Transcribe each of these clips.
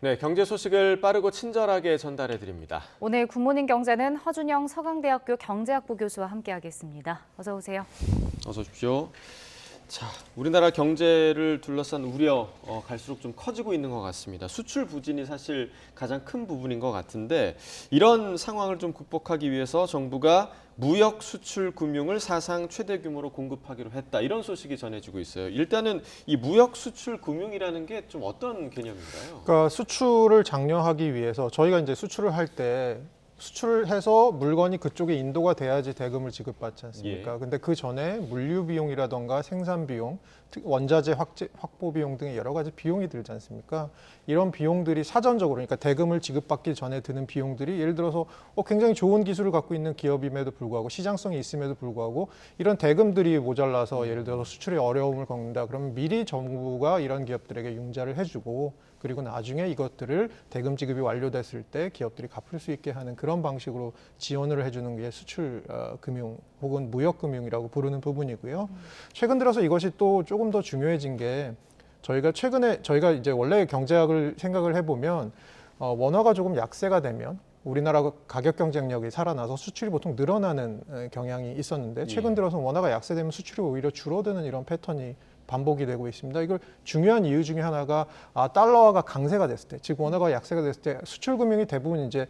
네, 경제 소식을 빠르고 친절하게 전달해 드립니다. 오늘 굿모닝 경제는 허준영 서강대학교 경제학부 교수와 함께하겠습니다. 어서 오세요. 어서 오십시오. 자, 우리나라 경제를 둘러싼 우려 갈수록 좀 커지고 있는 것 같습니다. 수출 부진이 사실 가장 큰 부분인 것 같은데 이런 상황을 좀 극복하기 위해서 정부가 무역 수출 금융을 사상 최대 규모로 공급하기로 했다. 이런 소식이 전해지고 있어요. 일단은 이 무역 수출 금융이라는 게 좀 어떤 개념인가요? 그러니까 수출을 장려하기 위해서 저희가 이제 수출을 할 때 수출을 해서 물건이 그쪽에 인도가 돼야지 대금을 지급받지 않습니까? 근데 그 전에 물류 비용이라던가 생산 비용, 원자재 확보 비용 등의 여러 가지 비용이 들지 않습니까? 이런 비용들이 사전적으로, 그러니까 대금을 지급받기 전에 드는 비용들이 예를 들어서 굉장히 좋은 기술을 갖고 있는 기업임에도 불구하고 시장성이 있음에도 불구하고 이런 대금들이 모자라서 예를 들어서 수출에 어려움을 겪는다. 그러면 미리 정부가 이런 기업들에게 융자를 해주고 그리고 나중에 이것들을 대금 지급이 완료됐을 때 기업들이 갚을 수 있게 하는 그런 방식으로 지원을 해주는 게 수출 금융 혹은 무역 금융이라고 부르는 부분이고요. 최근 들어서 이것이 또 조금 더 중요해진 게 저희가 이제 원래 경제학을 생각을 해보면 원화가 조금 약세가 되면 우리나라 가격 경쟁력이 살아나서 수출이 보통 늘어나는 경향이 있었는데 최근 들어서 원화가 약세되면 수출이 오히려 줄어드는 이런 패턴이 반복이 되고 있습니다. 이걸 중요한 이유 중에 하나가 달러화가 강세가 됐을 때, 즉 원화가 약세가 됐을 때 수출 금융이 대부분 이제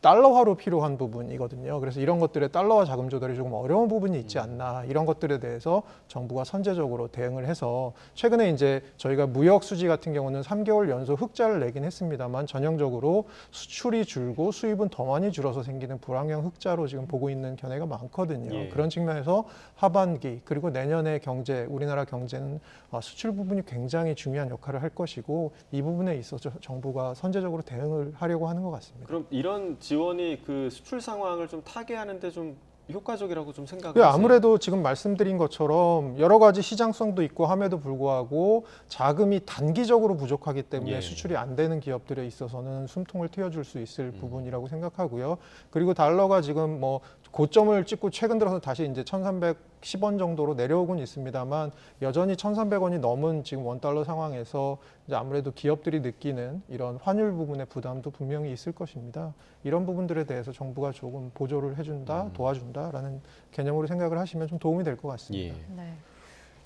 달러화로 필요한 부분이거든요. 그래서 이런 것들의 달러화 자금 조달이 조금 어려운 부분이 있지 않나, 이런 것들에 대해서 정부가 선제적으로 대응을 해서 최근에 이제 저희가 무역 수지 같은 경우는 3개월 연속 흑자를 내긴 했습니다만 전형적으로 수출이 줄고 수입은 더 많이 줄어서 생기는 불황형 흑자로 지금 보고 있는 견해가 많거든요. 그런 측면에서 하반기 그리고 내년의 경제, 우리나라 경제는 수출 부분이 굉장히 중요한 역할을 할 것이고 이 부분에 있어서 정부가 선제적으로 대응을 하려고 하는 것 같습니다. 그럼 이런 지원이 그 수출 상황을 좀 타개하는데 좀 효과적이라고 좀 생각하세요? 아무래도 지금 말씀드린 것처럼 여러 가지 시장성도 있고 함에도 불구하고 자금이 단기적으로 부족하기 때문에 수출이 안 되는 기업들에 있어서는 숨통을 트여줄 수 있을 부분이라고 생각하고요. 그리고 달러가 지금 뭐 고점을 찍고 최근 들어서 다시 이제 1,310원 정도로 내려오곤 있습니다만 여전히 1,300원이 넘은 지금 원달러 상황에서 이제 아무래도 기업들이 느끼는 이런 환율 부분의 부담도 분명히 있을 것입니다. 이런 부분들에 대해서 정부가 조금 보조를 해준다, 도와준다라는 개념으로 생각을 하시면 좀 도움이 될 것 같습니다. 네.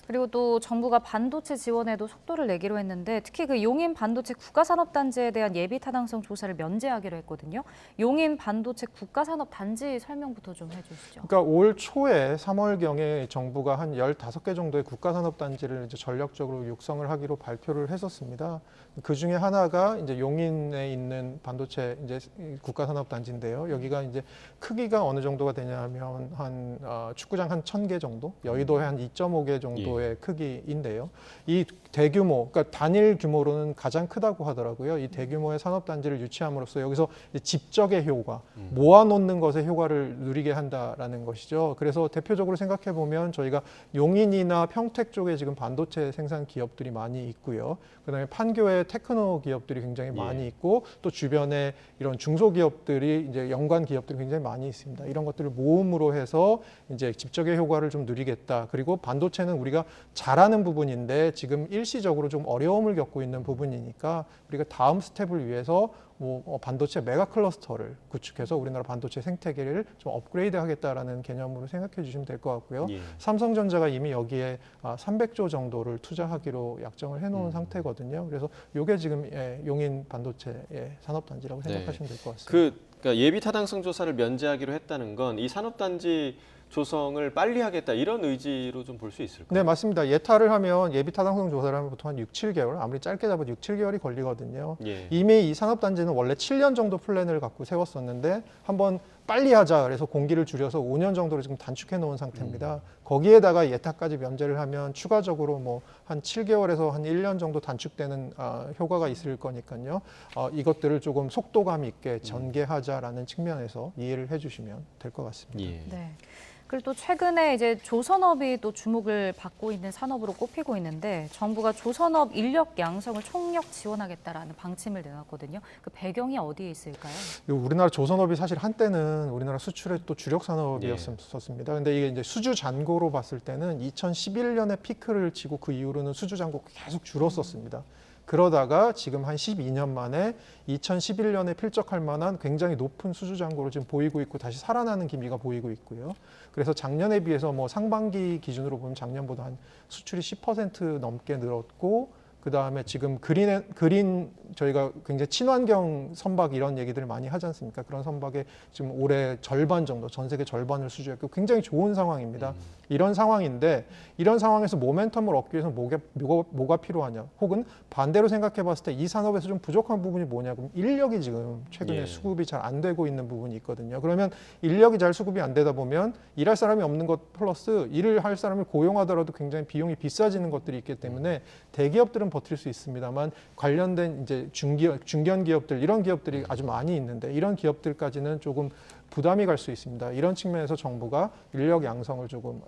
그리고 또 정부가 반도체 지원에도 속도를 내기로 했는데 특히 그 용인 반도체 국가산업단지에 대한 예비 타당성 조사를 면제하기로 했거든요. 용인 반도체 국가산업단지 설명부터 좀 해주시죠. 그러니까 올 초에 3월경에 정부가 한 15개 정도의 국가산업단지를 이제 전략적으로 육성을 하기로 발표를 했었습니다. 그 중에 하나가 이제 용인에 있는 반도체 이제 국가산업단지인데요. 여기가 이제 크기가 어느 정도가 되냐면 한 축구장 한 1,000개 정도, 여의도에 한 2.5개 정도의 크기인데요. 이 대규모, 그러니까 단일 규모로는 가장 크다고 하더라고요. 이 대규모의 산업단지를 유치함으로써 여기서 집적의 효과, 모아놓는 것의 효과를 누리게 한다라는 것이죠. 그래서 대표적으로 생각해 보면 저희가 용인이나 평택 쪽에 지금 반도체 생산 기업들이 많이 있고요. 그다음에 판교에 테크노 기업들이 굉장히 많이 있고 또 주변에 이런 중소기업들이 이제 연관 기업들이 굉장히 많이 있습니다. 이런 것들을 모음으로 해서 이제 집적의 효과를 좀 누리겠다. 그리고 반도체는 우리가 잘하는 부분인데 지금 일시적으로 좀 어려움을 겪고 있는 부분이니까 우리가 다음 스텝을 위해서 반도체 메가 클러스터를 구축해서 우리나라 반도체 생태계를 좀 업그레이드 하겠다라는 개념으로 생각해 주시면 될 것 같고요. 삼성전자가 이미 여기에 300조 정도를 투자하기로 약정을 해놓은 상태거든요. 그래서 이게 지금 용인 반도체 산업단지라고 생각하시면 될 것 같습니다. 그러니까 예비 타당성 조사를 면제하기로 했다는 건 이 산업단지 조성을 빨리 하겠다 이런 의지로 좀 볼 수 있을까요? 네, 맞습니다. 예타를 하면 예비 타당성 조사를 하면 보통 한 6, 7개월, 아무리 짧게 잡아도 6, 7개월이 걸리거든요. 이미 이 산업단지는 원래 7년 정도 플랜을 갖고 세웠었는데 한번 빨리 하자 그래서 공기를 줄여서 5년 정도로 지금 단축해 놓은 상태입니다. 거기에다가 예타까지 면제를 하면 추가적으로 뭐 한 7개월에서 한 1년 정도 단축되는 효과가 있을 거니까요. 이것들을 조금 속도감 있게 전개하자라는 측면에서 이해를 해주시면 될 것 같습니다. 네. 그리고 또 최근에 이제 조선업이 또 주목을 받고 있는 산업으로 꼽히고 있는데 정부가 조선업 인력 양성을 총력 지원하겠다라는 방침을 내놨거든요. 그 배경이 어디에 있을까요? 우리나라 조선업이 사실 한때는 우리나라 수출의 또 주력 산업이었었습니다. 근데 이게 이제 수주 잔고로 봤을 때는 2011년에 피크를 치고 그 이후로는 수주 잔고가 계속 줄었었습니다. 그러다가 지금 한 12년 만에 2011년에 필적할 만한 굉장히 높은 수주 잔고를 지금 보이고 있고 다시 살아나는 기미가 보이고 있고요. 그래서 작년에 비해서 뭐 상반기 기준으로 보면 작년보다 한 수출이 10% 넘게 늘었고 그 다음에 지금 그린 저희가 굉장히 친환경 선박 이런 얘기들을 많이 하지 않습니까? 그런 선박에 지금 올해 절반 정도, 전 세계 절반을 수주했고 굉장히 좋은 상황입니다. 이런 상황인데 이런 상황에서 모멘텀을 얻기 위해서 뭐가 필요하냐? 혹은 반대로 생각해 봤을 때 이 산업에서 좀 부족한 부분이 뭐냐? 그럼 인력이 지금 최근에 예. 수급이 잘 안 되고 있는 부분이 있거든요. 그러면 인력이 잘 수급이 안 되다 보면 일할 사람이 없는 것 플러스 일을 할 사람을 고용하더라도 굉장히 비용이 비싸지는 것들이 있기 때문에 대기업들은 버틸 수 있습니다만 관련된 이제 중견 기업들 이런 기업들이 아주 많이 있는데 이런 기업들까지는 조금 부담이 갈 수 있습니다. 이런 측면에서 정부가 인력 양성을 조금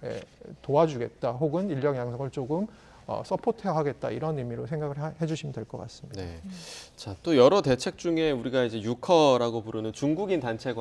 도와주겠다 혹은 인력 양성을 조금 서포트하겠다 이런 의미로 생각을 해주시면 될 것 같습니다. 네. 자, 또 여러 대책 중에 우리가 이제 유커라고 부르는 중국인 단체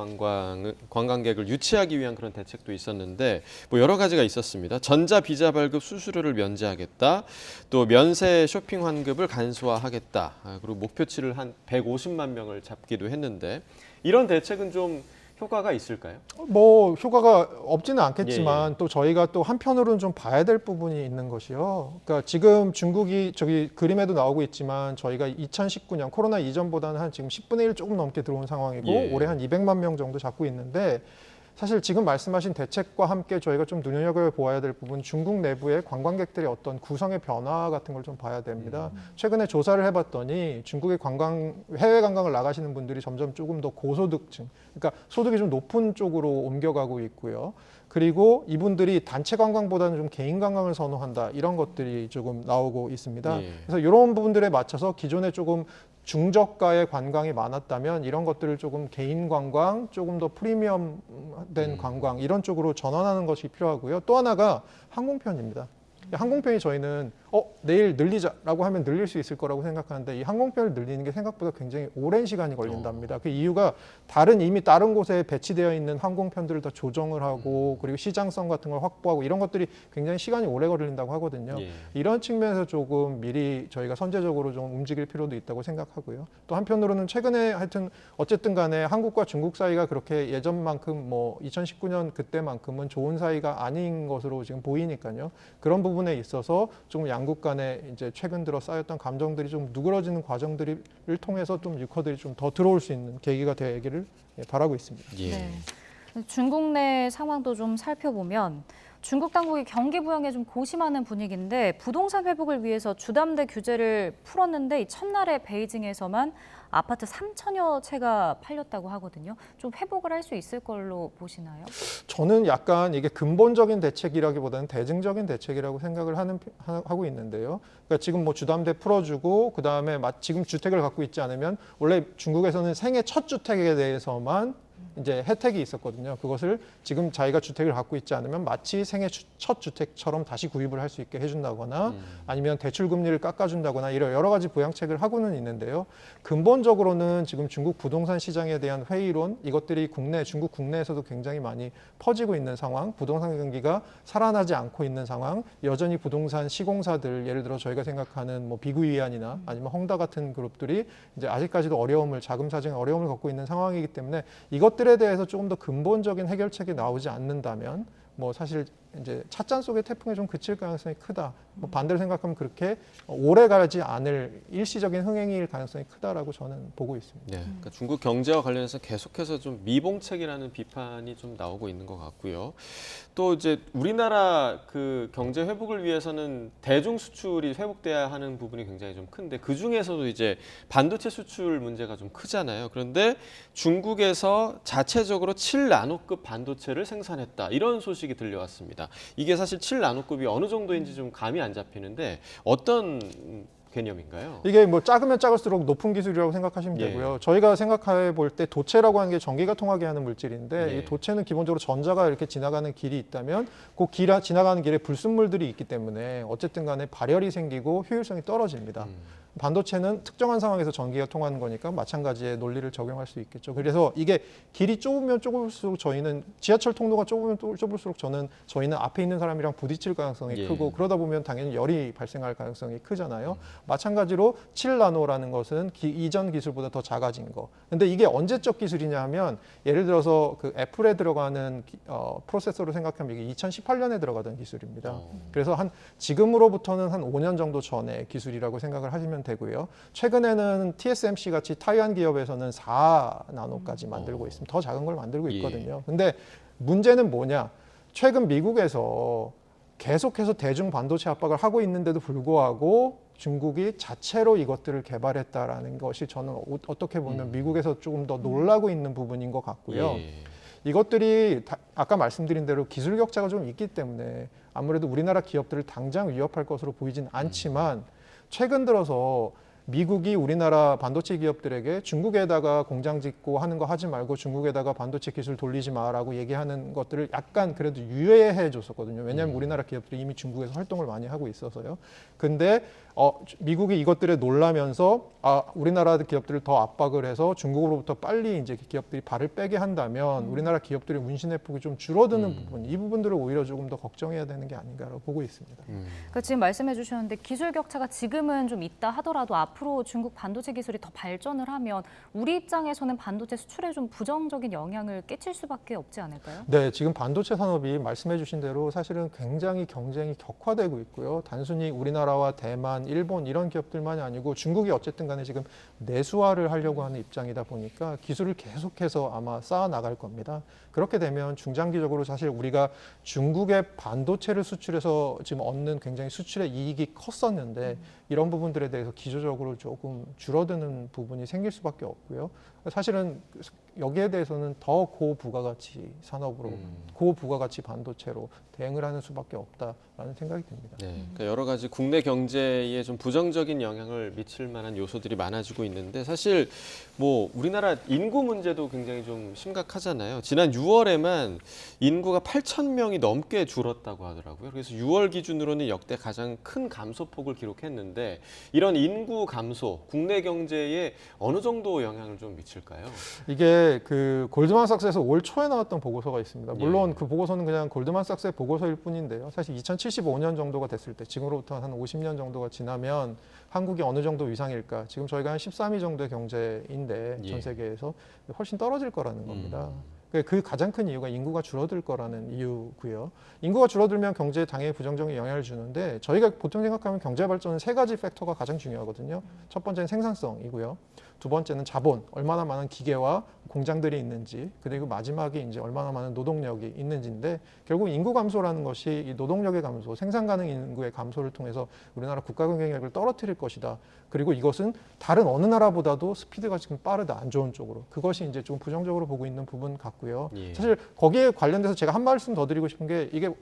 관광객을 유치하기 위한 그런 대책도 있었는데 뭐 여러 가지가 있었습니다. 전자 비자 발급 수수료를 면제하겠다. 또 면세 쇼핑 환급을 간소화하겠다. 그리고 목표치를 한 150만 명을 잡기도 했는데 이런 대책은 좀 효과가 있을까요? 뭐 효과가 없지는 않겠지만 또 저희가 또 한편으로는 좀 봐야 될 부분이 있는 것이요. 그러니까 지금 중국이 저기 그림에도 나오고 있지만 저희가 2019년 코로나 이전보다는 한 지금 10분의 1 조금 넘게 들어온 상황이고 올해 한 200만 명 정도 잡고 있는데 사실 지금 말씀하신 대책과 함께 저희가 좀 눈여겨보아야 될 부분 중국 내부의 관광객들의 어떤 구성의 변화 같은 걸 좀 봐야 됩니다. 최근에 조사를 해봤더니 중국의 해외 관광을 나가시는 분들이 점점 조금 더 고소득층, 그러니까 소득이 좀 높은 쪽으로 옮겨가고 있고요. 그리고 이분들이 단체 관광보다는 좀 개인 관광을 선호한다 이런 것들이 조금 나오고 있습니다. 그래서 이런 부분들에 맞춰서 기존에 조금 중저가의 관광이 많았다면 이런 것들을 조금 개인 관광, 조금 더 프리미엄된 관광 이런 쪽으로 전환하는 것이 필요하고요. 또 하나가 항공편입니다. 항공편이 저희는 내일 늘리자라고 하면 늘릴 수 있을 거라고 생각하는데 이 항공편을 늘리는 게 생각보다 굉장히 오랜 시간이 걸린답니다. 그 이유가 이미 다른 곳에 배치되어 있는 항공편들을 다 조정을 하고 그리고 시장성 같은 걸 확보하고 이런 것들이 굉장히 시간이 오래 걸린다고 하거든요. 이런 측면에서 조금 미리 저희가 선제적으로 좀 움직일 필요도 있다고 생각하고요. 또 한편으로는 최근에 하여튼 어쨌든 간에 한국과 중국 사이가 그렇게 예전만큼 뭐 2019년 그때만큼은 좋은 사이가 아닌 것으로 지금 보이니까요. 그런 부분에 있어서 좀 양국 간에 이제 최근 들어 쌓였던 감정들이 좀 누그러지는 과정들을 통해서 좀 유커들이 좀 더 들어올 수 있는 계기가 되기를 바라고 있습니다. 네. 중국 내 상황도 좀 살펴보면 중국 당국이 경기 부양에 좀 고심하는 분위기인데 부동산 회복을 위해서 주담대 규제를 풀었는데 이 첫날에 베이징에서만 아파트 3천여 채가 팔렸다고 하거든요. 좀 회복을 할 수 있을 걸로 보시나요? 저는 약간 이게 근본적인 대책이라기보다는 대증적인 대책이라고 생각을 하고 있는데요. 그러니까 지금 뭐 주담대 풀어주고 그다음에 지금 주택을 갖고 있지 않으면 원래 중국에서는 생애 첫 주택에 대해서만 이제 혜택이 있었거든요. 그것을 지금 자기가 주택을 갖고 있지 않으면 마치 생애 첫 주택처럼 다시 구입을 할 수 있게 해준다거나 아니면 대출 금리를 깎아준다거나 이런 여러 가지 부양책을 하고는 있는데요. 근본적으로는 지금 중국 부동산 시장에 대한 회의론 이것들이 중국 국내에서도 굉장히 많이 퍼지고 있는 상황, 부동산 경기가 살아나지 않고 있는 상황, 여전히 부동산 시공사들 예를 들어 저희가 생각하는 뭐 비구이안이나 아니면 헝다 같은 그룹들이 이제 아직까지도 자금 사정에 어려움을 겪고 있는 상황이기 때문에 이것들에 대해서 조금 더 근본적인 해결책이 나오지 않는다면 뭐 사실 이제 찻잔 속의 태풍에 좀 그칠 가능성이 크다. 뭐 반대로 생각하면 그렇게 오래 가지 않을 일시적인 흥행일 가능성이 크다라고 저는 보고 있습니다. 네, 그러니까 중국 경제와 관련해서 계속해서 좀 미봉책이라는 비판이 좀 나오고 있는 것 같고요. 또 이제 우리나라 그 경제 회복을 위해서는 대중 수출이 회복돼야 하는 부분이 굉장히 좀 큰데 그 중에서도 이제 반도체 수출 문제가 좀 크잖아요. 그런데 중국에서 자체적으로 7나노급 반도체를 생산했다 이런 소식이 들려왔습니다. 이게 사실 7나노급이 어느 정도인지 좀 감이 안 잡히는데 어떤 개념인가요? 이게 뭐 작으면 작을수록 높은 기술이라고 생각하시면 되고요. 저희가 생각해 볼 때 도체라고 하는 게 전기가 통하게 하는 물질인데 이 도체는 기본적으로 전자가 이렇게 지나가는 길이 있다면 그 지나가는 길에 불순물들이 있기 때문에 어쨌든 간에 발열이 생기고 효율성이 떨어집니다. 반도체는 특정한 상황에서 전기가 통하는 거니까 마찬가지의 논리를 적용할 수 있겠죠. 그래서 이게 길이 좁으면 좁을수록 저희는 지하철 통로가 좁으면 좁을수록 저희는 앞에 있는 사람이랑 부딪힐 가능성이 예. 크고 그러다 보면 당연히 열이 발생할 가능성이 크잖아요. 마찬가지로 7나노라는 것은 이전 기술보다 더 작아진 거. 근데 이게 언제적 기술이냐 하면 예를 들어서 그 애플에 들어가는 프로세서로 생각하면 이게 2018년에 들어가던 기술입니다. 그래서 지금으로부터는 한 5년 정도 전의 기술이라고 생각을 하시면 되고요. 최근에는 TSMC 같이 타이완 기업에서는 4나노까지 만들고 있습니다. 더 작은 걸 만들고 있거든요. 근데 문제는 뭐냐? 최근 미국에서 계속해서 대중 반도체 압박을 하고 있는데도 불구하고 중국이 자체로 이것들을 개발했다라는 것이 저는 어떻게 보면 미국에서 조금 더 놀라고 있는 부분인 것 같고요. 예. 이것들이 아까 말씀드린 대로 기술 격차가 좀 있기 때문에 아무래도 우리나라 기업들을 당장 위협할 것으로 보이진 않지만 최근 들어서 미국이 우리나라 반도체 기업들에게 중국에다가 공장 짓고 하는 거 하지 말고 중국에다가 반도체 기술 돌리지 마라고 얘기하는 것들을 약간 그래도 유예해 줬었거든요. 왜냐하면 우리나라 기업들이 이미 중국에서 활동을 많이 하고 있어서요. 근데 미국이 이것들에 놀라면서 우리나라 기업들을 더 압박을 해서 중국으로부터 빨리 이제 기업들이 발을 빼게 한다면 우리나라 기업들의 운신의 폭이 좀 줄어드는 부분, 이 부분들을 오히려 조금 더 걱정해야 되는 게 아닌가라고 보고 있습니다. 그러니까 지금 말씀해 주셨는데 기술 격차가 지금은 좀 있다 하더라도 앞으로 중국 반도체 기술이 더 발전을 하면 우리 입장에서는 반도체 수출에 좀 부정적인 영향을 끼칠 수밖에 없지 않을까요? 네, 지금 반도체 산업이 말씀해 주신 대로 사실은 굉장히 경쟁이 격화되고 있고요. 단순히 우리나라와 대만, 일본 이런 기업들만이 아니고 중국이 어쨌든 간에 지금 내수화를 하려고 하는 입장이다 보니까 기술을 계속해서 아마 쌓아 나갈 겁니다. 그렇게 되면 중장기적으로 사실 우리가 중국의 반도체를 수출해서 지금 얻는 굉장히 수출의 이익이 컸었는데 이런 부분들에 대해서 기조적으로 조금 줄어드는 부분이 생길 수밖에 없고요. 사실은 여기에 대해서는 더 고부가가치 산업으로 고부가가치 반도체로 대응을 하는 수밖에 없다라는 생각이 듭니다. 네, 그러니까 여러 가지 국내 경제에 좀 부정적인 영향을 미칠 만한 요소들이 많아지고 있는데 사실 뭐 우리나라 인구 문제도 굉장히 좀 심각하잖아요. 지난 6월에만 인구가 8,000명이 넘게 줄었다고 하더라고요. 그래서 6월 기준으로는 역대 가장 큰 감소폭을 기록했는데 이런 인구 감소, 국내 경제에 어느 정도 영향을 좀 미칠까요? 이게 그 골드만삭스에서 올 초에 나왔던 보고서가 있습니다. 물론 그 보고서는 그냥 골드만삭스의 보고서일 뿐인데요. 사실 2075년 정도가 됐을 때, 지금으로부터 한 50년 정도가 지나면 한국이 어느 정도 위상일까? 지금 저희가 한 13위 정도의 경제인데 전 세계에서 훨씬 떨어질 거라는 겁니다. 그 가장 큰 이유가 인구가 줄어들 거라는 이유고요. 인구가 줄어들면 경제에 당연히 부정적인 영향을 주는데 저희가 보통 생각하면 경제 발전은 세 가지 팩터가 가장 중요하거든요. 첫 번째는 생산성이고요. 두 번째는 자본, 얼마나 많은 기계와 공장들이 있는지, 그리고 마지막에 이제 얼마나 많은 노동력이 있는지인데 결국 인구 감소라는 것이 이 노동력의 감소, 생산 가능 인구의 감소를 통해서 우리나라 국가 경쟁력을 떨어뜨릴 것이다. 그리고 이것은 다른 어느 나라보다도 스피드가 지금 빠르다, 안 좋은 쪽으로. 그것이 이제 좀 부정적으로 보고 있는 부분 같고요. 사실 거기에 관련돼서 제가 한 말씀 더 드리고 싶은 게 이게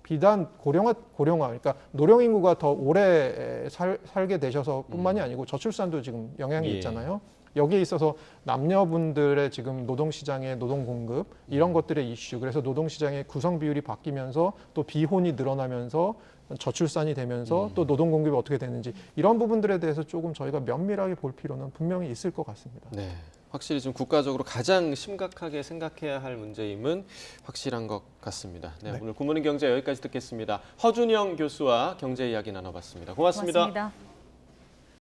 비단 고령화, 그러니까 노령 인구가 더 오래 살게 되셔서 뿐만이 아니고 저출산도 지금 영향이 있잖아요. 여기에 있어서 남녀분들의 지금 노동시장의 노동 공급 이런 것들의 이슈, 그래서 노동시장의 구성 비율이 바뀌면서 또 비혼이 늘어나면서 저출산이 되면서 또 노동 공급이 어떻게 되는지 이런 부분들에 대해서 조금 저희가 면밀하게 볼 필요는 분명히 있을 것 같습니다. 네. 확실히 좀 국가적으로 가장 심각하게 생각해야 할 문제임은 확실한 것 같습니다. 네, 오늘 굿모닝 경제 여기까지 듣겠습니다. 허준영 교수와 경제 이야기 나눠봤습니다. 고맙습니다. 고맙습니다.